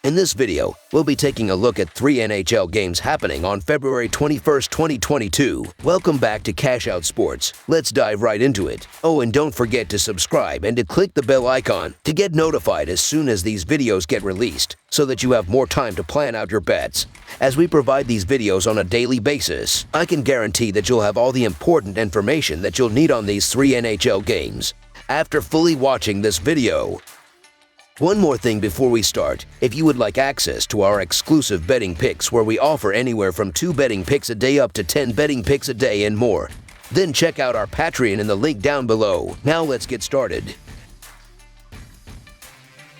In this video, we'll be taking a look at 3 NHL games happening on February 21st, 2022. Welcome back to Cash Out Sports. Let's dive right into it. Oh, and don't forget to subscribe and to click the bell icon to get notified as soon as these videos get released, so that you have more time to plan out your bets. As we provide these videos on a daily basis, I can guarantee that you'll have all the important information that you'll need on these 3 NHL games after fully watching this video. One more thing before we start, if you would like access to our exclusive betting picks where we offer anywhere from 2 betting picks a day up to 10 betting picks a day and more, then check out our Patreon in the link down below. Now let's get started.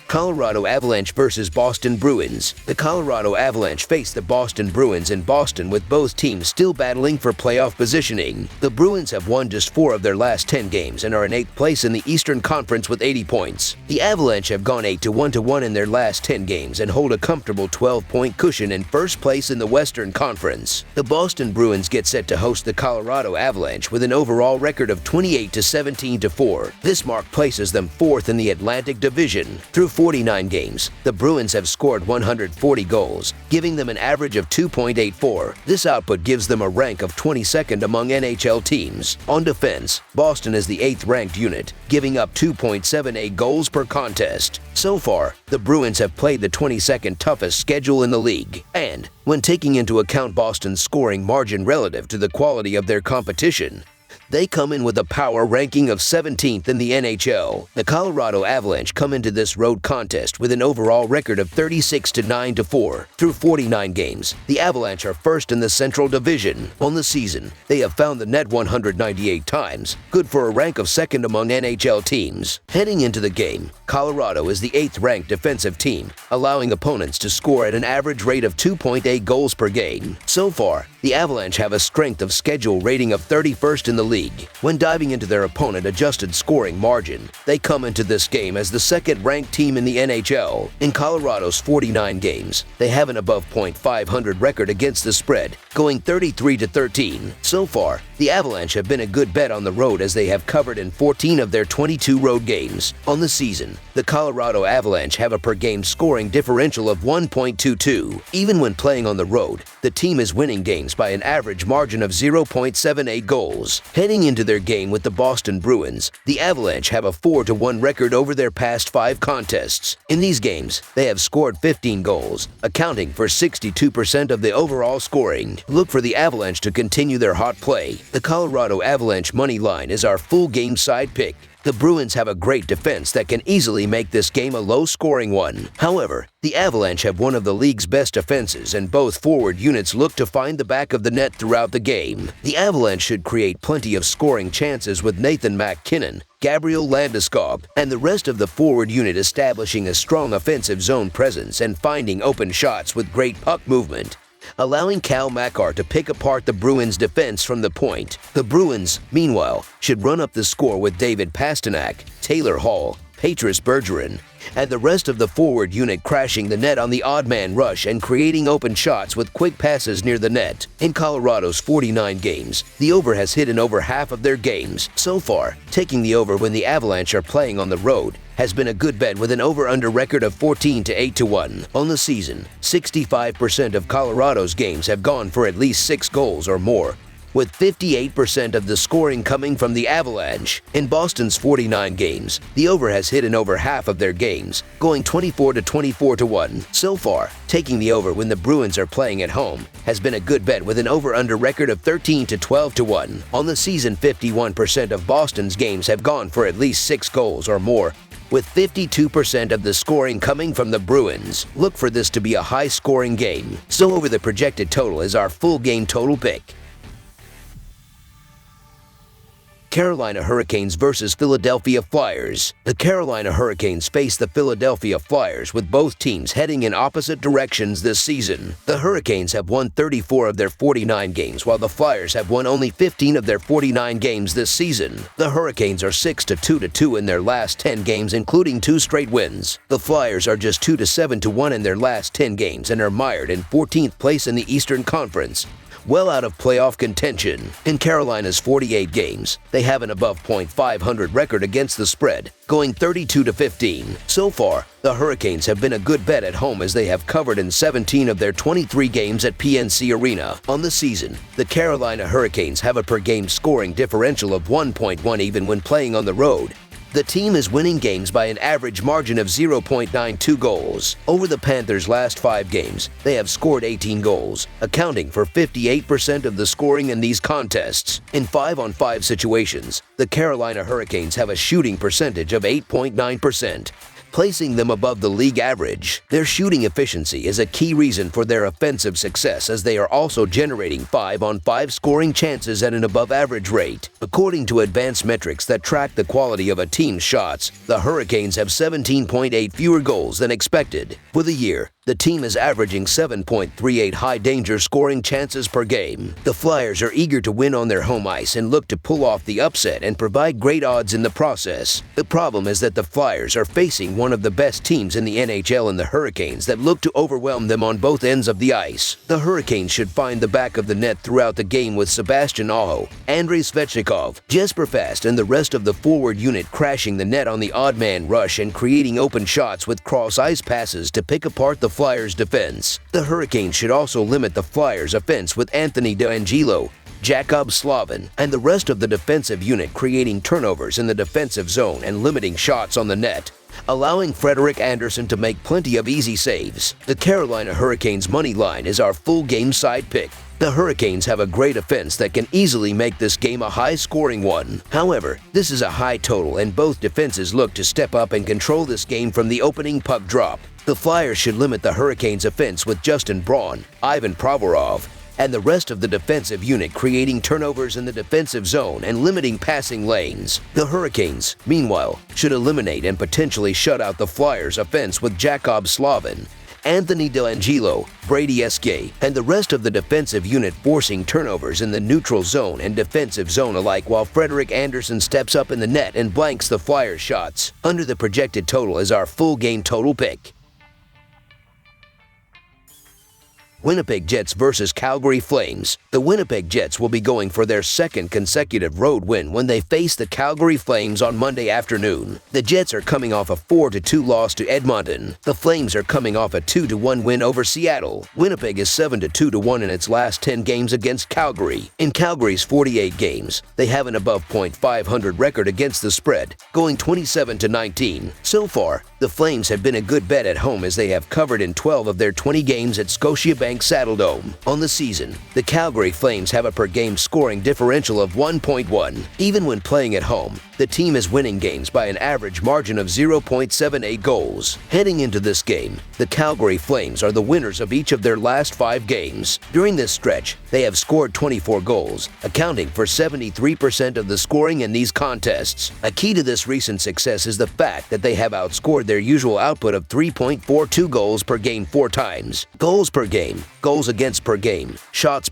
Colorado Avalanche versus Boston Bruins. The Colorado Avalanche face the Boston Bruins in Boston, with both teams still battling for playoff positioning. The Bruins have won just 4 of their last 10 games and are in 8th place in the Eastern Conference with 80 points. The Avalanche have gone 8-1 in their last 10 games and hold a comfortable 12-point cushion in first place in the Western Conference. The Boston Bruins get set to host the Colorado Avalanche with an overall record of 28-17-4. This mark places them 4th in the Atlantic Division. Through 49 games, the Bruins have scored 140 goals, giving them an average of 2.84. This output gives them a rank of 22nd among NHL teams. On defense, Boston is the 8th-ranked unit, giving up 2.78 goals per contest. So far, the Bruins have played the 22nd toughest schedule in the league, and when taking into account Boston's scoring margin relative to the quality of their competition, they come in with a power ranking of 17th in the NHL. The Colorado Avalanche come into this road contest with an overall record of 36-9-4. Through 49 games, the Avalanche are first in the Central Division. On the season, they have found the net 198 times, good for a rank of 2nd among NHL teams. Heading into the game, Colorado is the 8th-ranked defensive team, allowing opponents to score at an average rate of 2.8 goals per game. So far, the Avalanche have a strength of schedule rating of 31st in the league. When diving into their opponent-adjusted scoring margin, they come into this game as the 2nd-ranked team in the NHL. In Colorado's 49 games, they have an above .500 record against the spread, going 33-13. So far, the Avalanche have been a good bet on the road as they have covered in 14 of their 22 road games. On the season, the Colorado Avalanche have a per-game scoring differential of 1.22. Even when playing on the road, the team is winning games by an average margin of 0.78 goals. Heading into their game with the Boston Bruins, the Avalanche have a 4-1 record over their past 5 contests. In these games, they have scored 15 goals, accounting for 62% of the overall scoring. Look for the Avalanche to continue their hot play. The Colorado Avalanche money line is our full game side pick. The Bruins have a great defense that can easily make this game a low-scoring one. However, the Avalanche have one of the league's best defenses, and both forward units look to find the back of the net throughout the game. The Avalanche should create plenty of scoring chances with Nathan MacKinnon, Gabriel Landeskog, and the rest of the forward unit establishing a strong offensive zone presence and finding open shots with great puck movement, allowing Cal Makar to pick apart the Bruins' defense from the point. The Bruins, meanwhile, should run up the score with David Pastrnak, Taylor Hall, Patrice Bergeron, and the rest of the forward unit crashing the net on the odd man rush and creating open shots with quick passes near the net. In Colorado's 49 games, the over has hit in over half of their games. So far, taking the over when the Avalanche are playing on the road has been a good bet with an over-under record of 14-8-1. On the season, 65% of Colorado's games have gone for at least 6 goals or more, with 58% of the scoring coming from the Avalanche. In Boston's 49 games, the over has hit in over half of their games, going 24-1. So far, taking the over when the Bruins are playing at home has been a good bet with an over-under record of 13-12-1. On the season, 51% of Boston's games have gone for at least 6 goals or more, with 52% of the scoring coming from the Bruins. Look for this to be a high-scoring game. So over the projected total is our full game total pick. Carolina Hurricanes versus Philadelphia Flyers. The Carolina Hurricanes face the Philadelphia Flyers, with both teams heading in opposite directions this season. The Hurricanes have won 34 of their 49 games, while the Flyers have won only 15 of their 49 games this season. The Hurricanes are 6-2 in their last 10 games, including 2 straight wins. The Flyers are just 2-7 in their last 10 games and are mired in 14th place in the Eastern Conference, well out of playoff contention. In Carolina's 48 games, they have an above .500 record against the spread, going 32-15. So far, the Hurricanes have been a good bet at home as they have covered in 17 of their 23 games at PNC Arena. On the season, the Carolina Hurricanes have a per-game scoring differential of 1.1 even when playing on the road. The team is winning games by an average margin of 0.92 goals. Over the Panthers' last 5 games, they have scored 18 goals, accounting for 58% of the scoring in these contests. In 5-on-5 situations, the Carolina Hurricanes have a shooting percentage of 8.9%. placing them above the league average. Their shooting efficiency is a key reason for their offensive success as they are also generating 5-on-5 scoring chances at an above-average rate. According to advanced metrics that track the quality of a team's shots, the Hurricanes have 17.8 fewer goals than expected. For the year, the team is averaging 7.38 high-danger scoring chances per game. The Flyers are eager to win on their home ice and look to pull off the upset and provide great odds in the process. The problem is that the Flyers are facing one of the best teams in the NHL in the Hurricanes that look to overwhelm them on both ends of the ice. The Hurricanes should find the back of the net throughout the game with Sebastian Aho, Andrei Svechnikov, Jesper Fast, and the rest of the forward unit crashing the net on the odd man rush and creating open shots with cross-ice passes to pick apart the Flyers' defense. The Hurricanes should also limit the Flyers' offense with Anthony DeAngelo, Jacob Slavin, and the rest of the defensive unit creating turnovers in the defensive zone and limiting shots on the net, allowing Frederik Andersen to make plenty of easy saves. The Carolina Hurricanes money line is our full game side pick. The Hurricanes have a great offense that can easily make this game a high-scoring one. However, this is a high total and both defenses look to step up and control this game from the opening puck drop. The Flyers should limit the Hurricanes' offense with Justin Braun, Ivan Provorov, and the rest of the defensive unit creating turnovers in the defensive zone and limiting passing lanes. The Hurricanes, meanwhile, should eliminate and potentially shut out the Flyers' offense with Jacob Slavin, Anthony DeAngelo, Brady Esque, and the rest of the defensive unit forcing turnovers in the neutral zone and defensive zone alike while Frederik Andersen steps up in the net and blanks the Flyers' shots. Under the projected total is our full game total pick. Winnipeg Jets versus Calgary Flames. The Winnipeg Jets will be going for their second consecutive road win when they face the Calgary Flames on Monday afternoon. The Jets are coming off a 4-2 loss to Edmonton. The Flames are coming off a 2-1 win over Seattle. Winnipeg is 7-2-1 in its last 10 games against Calgary. In Calgary's 48 games, they have an above .500 record against the spread, going 27-19. So far, the Flames have been a good bet at home as they have covered in 12 of their 20 games at Scotiabank Saddledome. On the season, the Calgary Flames have a per-game scoring differential of 1.1. Even when playing at home, the team is winning games by an average margin of 0.78 goals. Heading into this game, the Calgary Flames are the winners of each of their last 5 games. During this stretch, they have scored 24 goals, accounting for 73% of the scoring in these contests. A key to this recent success is the fact that they have outscored their usual output of 3.42 goals per game 4 times. Goals per game, goals against per game, shots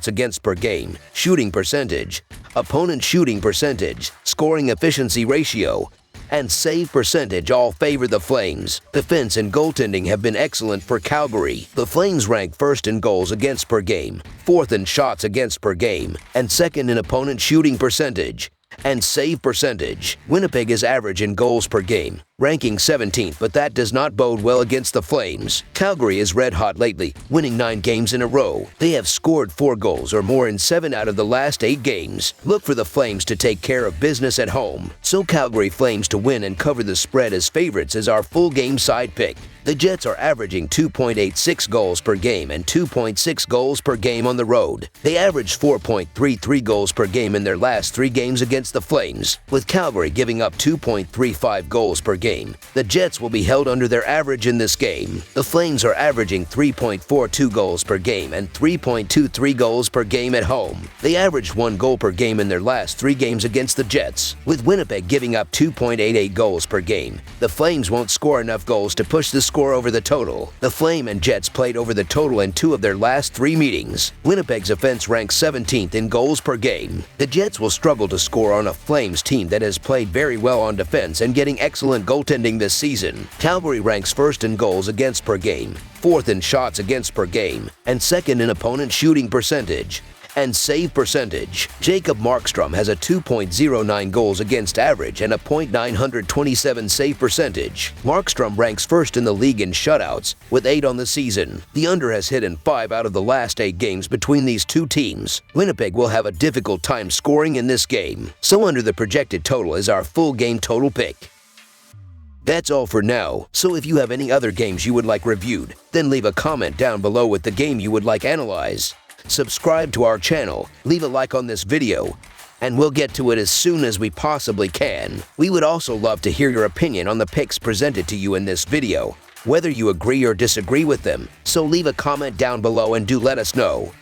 against per game, shooting percentage, opponent shooting percentage, scoring efficiency ratio, and save percentage all favor the Flames. Defense and goaltending have been excellent for Calgary. The Flames rank first in goals against per game, fourth in shots against per game, and second in opponent shooting percentage and save percentage. Winnipeg is average in goals per game, ranking 17th, but that does not bode well against the Flames. Calgary is red hot lately, winning 9 games in a row. They have scored 4 goals or more in 7 out of the last 8 games. Look for the Flames to take care of business at home. So Calgary Flames to win and cover the spread as favorites is our full game side pick. The Jets are averaging 2.86 goals per game and 2.6 goals per game on the road. They averaged 4.33 goals per game in their last 3 games against the Flames, with Calgary giving up 2.35 goals per game. The Jets will be held under their average in this game. The Flames are averaging 3.42 goals per game and 3.23 goals per game at home. They averaged 1 goal per game in their last 3 games against the Jets, with Winnipeg giving up 2.88 goals per game. The Flames won't score enough goals to push the score over the total. The Flame and Jets played over the total in 2 of their last 3 meetings. Winnipeg's offense ranks 17th in goals per game. The Jets will struggle to score on a Flames team that has played very well on defense and getting excellent goaltending this season. Calgary ranks 1st in goals against per game, 4th in shots against per game, and 2nd in opponent shooting percentage and save percentage. Jacob Markstrom has a 2.09 goals against average and a .927 save percentage. Markstrom ranks 1st in the league in shutouts with 8 on the season. The under has hit in 5 out of the last 8 games between these two teams. Winnipeg will have a difficult time scoring in this game, so under the projected total is our full game total pick. That's all for now, so if you have any other games you would like reviewed, then leave a comment down below with the game you would like analyzed. Subscribe to our channel, leave a like on this video, and we'll get to it as soon as we possibly can. We would also love to hear your opinion on the picks presented to you in this video, whether you agree or disagree with them, so leave a comment down below and do let us know.